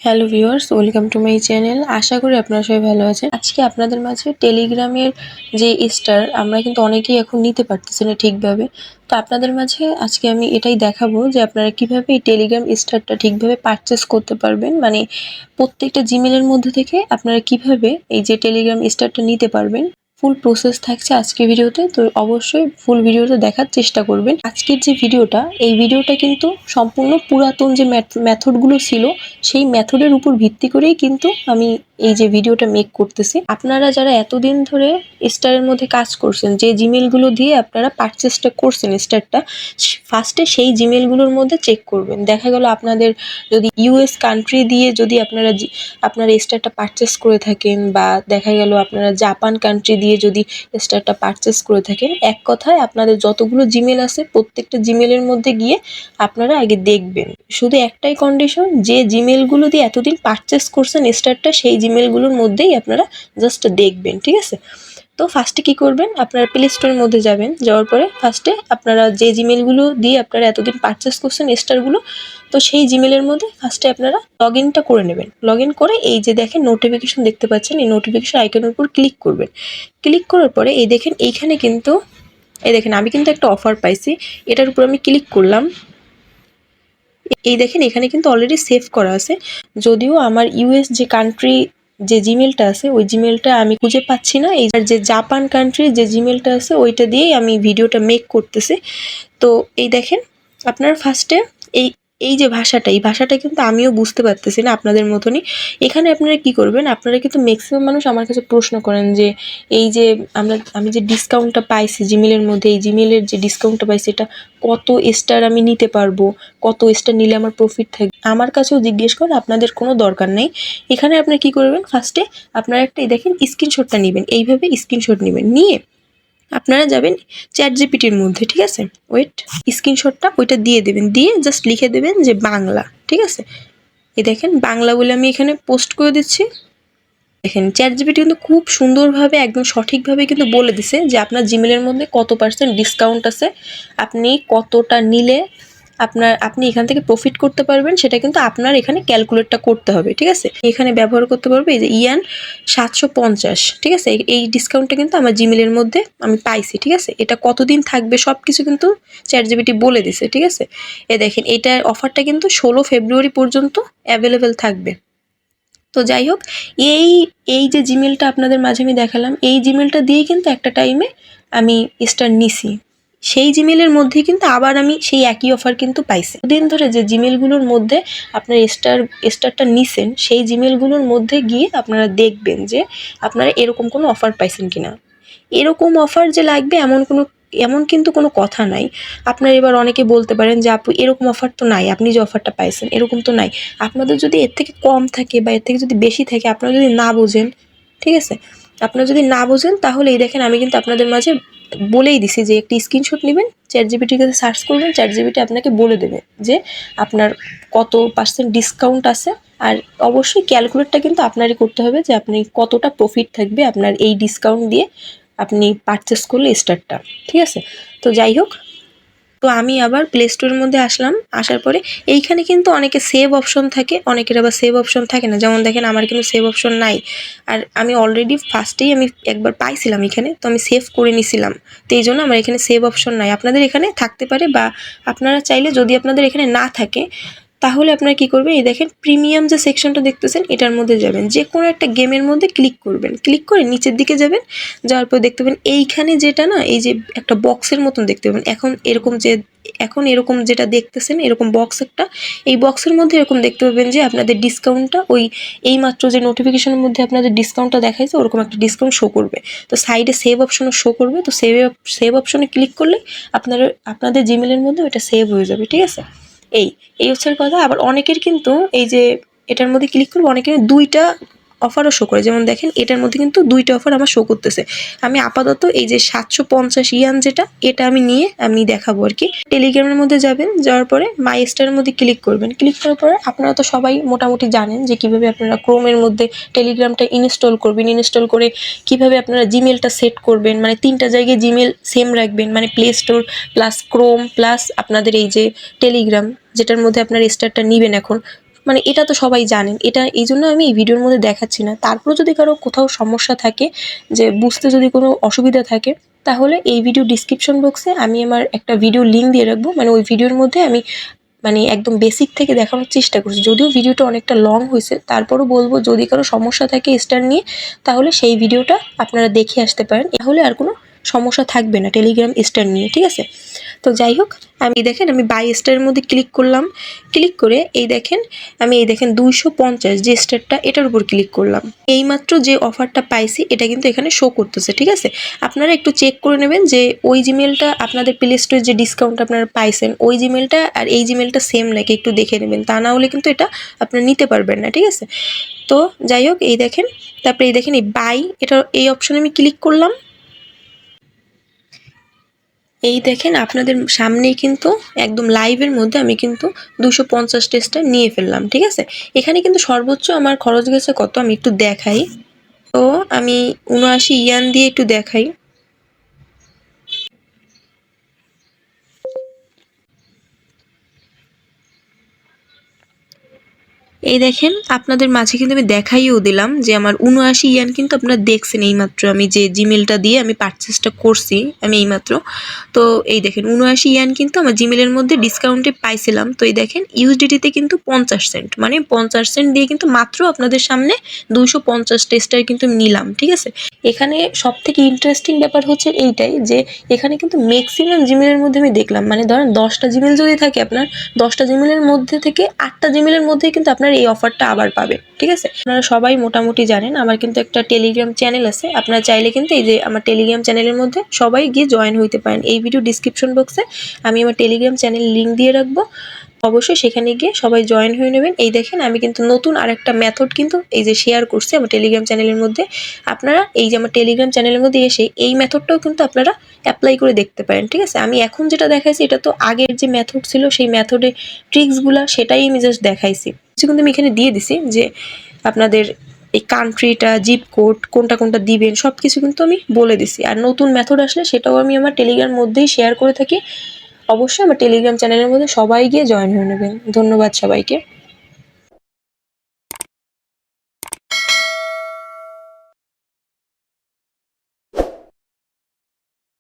Hello viewers, welcome to my channel. আশা করি আপনারা সবাই ভালো আছেন। আজকে আপনাদের মাঝে টেলিগ্রামের যে স্টার আমরা কিন্তু অনেকেই এখন নিতে পারতেছি না ঠিকভাবে। তো আপনাদের মাঝে আজকে আমি এটাই দেখাবো যে আপনারা কিভাবে এই টেলিগ্রাম স্টারটা ঠিকভাবে পারচেস করতে পারবেন। মানে প্রত্যেকটা জিমেলের মধ্যে থেকে আপনারা কিভাবে এই যে টেলিগ্রাম স্টারটা নিতে পারবেন। ফুল প্রসেস থাকছে আজকের ভিডিওতে, তো অবশ্যই ফুল ভিডিওটা দেখার চেষ্টা করবেন। আজকের যে ভিডিওটা, এই ভিডিওটা কিন্তু সম্পূর্ণ পুরাতন যে মেথডগুলো ছিল সেই মেথডের উপর ভিত্তি করেই কিন্তু আমি এই যে ভিডিওটা মেক করতেছি। আপনারা যারা এতদিন ধরে স্টারের মধ্যে কাজ করছেন, যে জিমেলগুলো দিয়ে আপনারা পারচেসটা করছেন স্টারটা, ফার্স্টে সেই জিমেলগুলোর মধ্যে চেক করবেন। দেখা গেল আপনাদের যদি ইউএস কান্ট্রি দিয়ে যদি আপনারা স্টারটা পারচেস করে থাকেন, বা দেখা গেল আপনারা জাপান কান্ট্রি দিয়ে যদি স্টারটা পারচেস করে থাকেন, এক কথায় আপনাদের যতগুলো জিমেল আছে প্রত্যেকটা জিমেলের মধ্যে গিয়ে আপনারা আগে দেখবেন। শুধু একটাই কন্ডিশন, যে জিমেলগুলো দিয়ে এতদিন পারচেস করছেন স্টারটা, সেই জিমেলগুলোর মধ্যেই আপনারা জাস্ট দেখবেন, ঠিক আছে? তো ফার্স্টে কি করবেন, আপনারা প্লে স্টোরের মধ্যে যাবেন। যাওয়ার পরে ফার্স্টে আপনারা যে জিমেলগুলো দিয়ে আপনারা এতদিন পারচেস করছেন স্টারগুলো, তো সেই জিমেলের মধ্যে ফার্স্টে আপনারা লগ ইনটা করে নেবেন। লগ ইন করে এই যে দেখেন নোটিফিকেশন দেখতে পাচ্ছেন, এই নোটিফিকেশন আইকনের উপর ক্লিক করবেন। ক্লিক করার পরে এই দেখেন এইখানে কিন্তু এই দেখেন আমি কিন্তু একটা অফার পাইছি, এটার উপর আমি ক্লিক করলাম। এই দেখেন এখানে কিন্তু অলরেডি সেভ করা আছে। যদিও আমার ইউএস যে কান্ট্রি যে জিমেলটা আছে ওই জিমেলটা আমি খুঁজে পাচ্ছি না, এই যে জাপান কান্ট্রির যে জিমেলটা আছে ওইটা দিয়েই আমি ভিডিওটা মেক করতেছি। তো এই দেখেন আপনার ফার্স্টে এই এই যে ভাষাটা, এই ভাষাটা কিন্তু আমিও বুঝতে পারতেছি না আপনাদের মতনই। এখানে আপনারা কি করবেন, আপনারা কিন্তু ম্যাক্সিমাম মানুষ আমার কাছে প্রশ্ন করেন যে এই যে আমি যে ডিসকাউন্টটা পাইছি জিমেলের মধ্যে, এই জিমেলের যে ডিসকাউন্টটা পাইছি এটা কত স্টার আমি নিতে পারবো, কত স্টার নিলে আমার প্রফিট থাকবে। আমার কাছেও জিজ্ঞেস করে, আপনাদের কোনো দরকার নেই। এখানে আপনারা কি করবেন, ফার্স্টে আপনারা একটা এই দেখেন স্ক্রিনশটটা নেবেন, এইভাবে স্ক্রিনশট নেবেন, নিয়ে আপনারা যাবেন চ্যাট জিপিটির মধ্যে, ঠিক আছে? ওয়েট, স্ক্রিনশটটা ওইটা দিয়ে দেবেন, দিয়ে জাস্ট লিখে দেবেন যে বাংলা, ঠিক আছে? এই দেখেন বাংলা বলে আমি এখানে পোস্ট করে দিচ্ছি। দেখেন চ্যাট জিপিটি কিন্তু খুব সুন্দরভাবে একদম সঠিকভাবে কিন্তু বলে দিছে যে আপনার জিমেলের মধ্যে কত পার্সেন্ট ডিসকাউন্ট আছে, আপনি কতটা নিলে আপনি এখান থেকে প্রফিট করতে পারবেন, সেটা কিন্তু আপনার এখানে ক্যালকুলেটটা করতে হবে, ঠিক আছে? এখানে ব্যবহার করতে পারবে এই যে ইয়ান 750, ঠিক আছে? এই ডিসকাউন্টটা কিন্তু আমার জিমেলের মধ্যে আমি পাইছি, ঠিক আছে? এটা কতদিন থাকবে সব কিছু কিন্তু চ্যাট জিপিটি বলে দিছে, ঠিক আছে? দেখেন এইটার অফারটা কিন্তু 16 ফেব্রুয়ারি পর্যন্ত অ্যাভেলেবেল থাকবে। তো যাই হোক, এই এই যে জিমেলটা আপনাদের মাঝে আমি দেখালাম, এই জিমেলটা দিয়েই কিন্তু একটা টাইমে আমি স্টার নিছি। সেই জিমেলের মধ্যে কিন্তু আবার আমি সেই একই অফার কিন্তু পাইছি। দিন ধরে যে জিমেলগুলোর মধ্যে আপনার স্টারটা নিছেন, সেই জিমেলগুলোর মধ্যে গিয়ে আপনারা দেখবেন যে আপনারা এরকম কোনো অফার পাইছেন কিনা। এরকম অফার যে লাগবে এমন কিন্তু কোনো কথা নাই। আপনার এবার অনেকে বলতে পারেন যে আপু এরকম অফার তো নাই, আপনি যে অফারটা পাইছেন এরকম তো নাই। আপনাদের যদি এর থেকে কম থাকে বা এর থেকে যদি বেশি থাকে, আপনারা যদি না বোঝেন, ঠিক আছে? আপনারা যদি না বোঝেন তাহলে এই দেখেন আমি কিন্তু আপনাদের মাঝে বলেই দিছি যে একটি স্ক্রিনশট নেবেন, চ্যাট জিপিটির কাছে সার্চ করবেন, চ্যাট জিপিটি আপনাকে বলে দেবে যে আপনার কত পার্সেন্ট ডিসকাউন্ট আছে। আর অবশ্যই ক্যালকুলেটটা কিন্তু আপনারই করতে হবে যে আপনি কতটা প্রফিট থাকবে আপনার এই ডিসকাউন্ট দিয়ে আপনি পারচেস করলে স্টারটা, ঠিক আছে? তো যাই হোক, তো আমি আবার প্লে স্টোরের মধ্যে আসলাম। আসার পরে এইখানে কিন্তু অনেকে সেভ অপশন থাকে, অনেকের আবার সেভ অপশন থাকে না। যেমন দেখেন আমার কিন্তু সেভ অপশন নাই, আর আমি অলরেডি ফার্স্টেই আমি একবার পাইছিলাম এখানে, তো আমি সেভ করে নিছিলাম। তো এই জন্য আমার এখানে সেভ অপশন নাই। আপনাদের এখানে থাকতে পারে, বা আপনারা চাইলে যদি আপনাদের এখানে না থাকে তাহলে আপনারা কি করবেন, এই দেখেন প্রিমিয়াম যে সেকশনটা দেখতেছেন এটার মধ্যে যাবেন, যে কোনো একটা গেমের মধ্যে ক্লিক করবেন, ক্লিক করে নিচের দিকে যাবেন। যাওয়ার পর দেখতে পাবেন এইখানে যেটা না, এই যে একটা বক্সের মতন দেখতে পাবেন, এখন এরকম যেটা দেখতেছেন এরকম বক্স একটা, এই বক্সের মধ্যে এরকম দেখতে পাবেন যে আপনাদের ডিসকাউন্টটা ওই এইমাত্র যে নোটিফিকেশনের মধ্যে আপনাদের ডিসকাউন্টটা দেখাইছে ওরকম একটা ডিসকাউন্ট শো করবে। তো সাইডে সেভ অপশনও শো করবে, তো সেভ অপশনে ক্লিক করলে আপনাদের জিমেলের মধ্যে ওইটা সেভ হয়ে যাবে, ঠিক আছে? এই হচ্ছে কথা। আবার অনেকের কিন্তু এই যে এটার মধ্যে ক্লিক করবো, অনেকের দুইটা অফারও শো করে। যেমন দেখেন এটার মধ্যে কিন্তু দুইটা অফার আমার শো করতেছে। আমি আপাতত এই যে 750 ইয়ান যেটা, এটা আমি নিয়ে আমি দেখাবো আর কি। টেলিগ্রামের মধ্যে যাবেন, যাওয়ার পরে মাই স্টারের মধ্যে ক্লিক করবেন। ক্লিক করার পরে আপনারা তো সবাই মোটামুটি জানেন যে কিভাবে আপনারা ক্রোমের মধ্যে টেলিগ্রামটা ইনস্টল করবেন। ইনস্টল করে কিভাবে আপনারা জিমেলটা সেট করবেন, মানে 3টা জায়গায় জিমেল সেম রাখবেন, মানে play store plus Chrome plus আপনাদের এই যে টেলিগ্রাম, যেটার মধ্যে আপনার স্টারটা নিবেন এখন, মানে এটা তো সবাই জানেন, এটা এই জন্য আমি এই ভিডিওর মধ্যে দেখাচ্ছি না। তারপরেও যদি কারো কোথাও সমস্যা থাকে, যে বুঝতে যদি কোনো অসুবিধা থাকে, তাহলে এই ভিডিও ডিসক্রিপশন বক্সে আমি আমার একটা ভিডিও লিঙ্ক দিয়ে রাখবো। মানে ওই ভিডিওর মধ্যে আমি মানে একদম বেসিক থেকে দেখানোর চেষ্টা করছি। যদিও ভিডিওটা অনেকটা লং হয়েছে, তারপরও বলবো যদি কারো সমস্যা থাকে স্টার নিয়ে, তাহলে সেই ভিডিওটা আপনারা দেখে আসতে পারেন। তাহলে আর কোনো সমস্যা থাকবে না টেলিগ্রাম স্টার নিয়ে, ঠিক আছে? তো যাই হোক, আমি দেখেন আমি বাই স্টারের মধ্যে ক্লিক করলাম। ক্লিক করে এই দেখেন আমি এই দেখেন 250 যে স্টারটা, এটার উপর ক্লিক করলাম। এইমাত্র যে অফারটা পাইছি এটা কিন্তু এখানে শো করতেছে, ঠিক আছে? আপনারা একটু চেক করে নেবেন যে ওই জিমেলটা আপনাদের প্লে স্টোরে যে ডিসকাউন্ট আপনারা পাইছেন, ওই জিমেলটা আর এই জিমেলটা সেম নাকি একটু দেখে নেবেন। তা না হলে কিন্তু এটা আপনারা নিতে পারবেন না, ঠিক আছে? তো যাই হোক, এই দেখেন, তারপরে এই দেখেন এই বাই, এটা এই অপশনে আমি ক্লিক করলাম। এই দেখেন আপনাদের সামনেই কিন্তু একদম লাইভের মধ্যে আমি কিন্তু 250 টেস্টটা নিয়ে ফেললাম, ঠিক আছে? এখানে কিন্তু সর্বোচ্চ আমার খরচ গেছে কত আমি একটু দেখাই। তো আমি 79 ইয়ান দিয়ে একটু দেখাই। এই দেখেন আপনাদের মাঝে কিন্তু আমি দেখাইও দিলাম যে আমার 79 ইয়ান কিন্তু আপনারা দেখছেন এইমাত্র আমি যে জিমেলটা দিয়ে আমি পারচেসটা করছি আমি এইমাত্র। তো এই দেখেন 79 ইয়ান কিন্তু আমার জিমেলের মধ্যে ডিসকাউন্টে পাইছিলাম। তো এই দেখেন ইউএসডিটিতে কিন্তু 50 সেন্ট, মানে 50 সেন্ট দিয়ে কিন্তু মাত্র আপনাদের সামনে 250 টেস্টার কিন্তু নিলাম, ঠিক আছে? এখানে সব থেকে ইন্টারেস্টিং ব্যাপার হচ্ছে এইটাই যে এখানে কিন্তু ম্যাক্সিমাম জিমেলের মধ্যে আমি দেখলাম, মানে ধরেন 10টা জিমেল যদি থাকে আপনার, 10টা জিমেলের মধ্যে থেকে 8টা জিমেলের মধ্যে কিন্তু আপনার এই অফারটা আবার পাবেন, ঠিক আছে? আপনারা সবাই মোটামুটি জানেন আমার কিন্তু একটা টেলিগ্রাম চ্যানেল আছে। আপনারা চাইলে কিন্তু এই যে আমার টেলিগ্রাম চ্যানেলের মধ্যে সবাই গিয়ে জয়েন হইতে পারেন। এই ভিডিও ডিসক্রিপশন বক্সে আমি আমার টেলিগ্রাম চ্যানেল লিঙ্ক দিয়ে রাখবো, অবশ্যই সেখানে গিয়ে সবাই জয়েন হয়ে নেবেন। এই দেখেন আমি কিন্তু নতুন আরেকটা মেথড কিন্তু এই যে শেয়ার করছি আমার টেলিগ্রাম চ্যানেলের মধ্যে। আপনারা এই যে আমার টেলিগ্রাম চ্যানেলের মধ্যে এসে এই মেথডটাও কিন্তু আপনারা অ্যাপ্লাই করে দেখতে পারেন, ঠিক আছে? আমি এখন যেটা দেখাইছি এটা তো আগের যে মেথড ছিল সেই মেথডের ট্রিক্সগুলা সেটাই আমি জাস্ট দেখাইছি। কিন্তু আমি এখানে দিয়ে দিছি যে আপনাদের এই কান্ট্রিটা, জিপ কোড কোনটা কোনটা দিবেন সব কিছু কিন্তু আমি বলে দিছি। আর নতুন মেথড আসলে সেটাও আমি আমার টেলিগ্রাম মধ্যেই শেয়ার করে থাকি। অবশ্যই আমার টেলিগ্রাম চ্যানেলের মধ্যে সবাই গিয়ে জয়েন হয়ে নেবেন। ধন্যবাদ সবাইকে।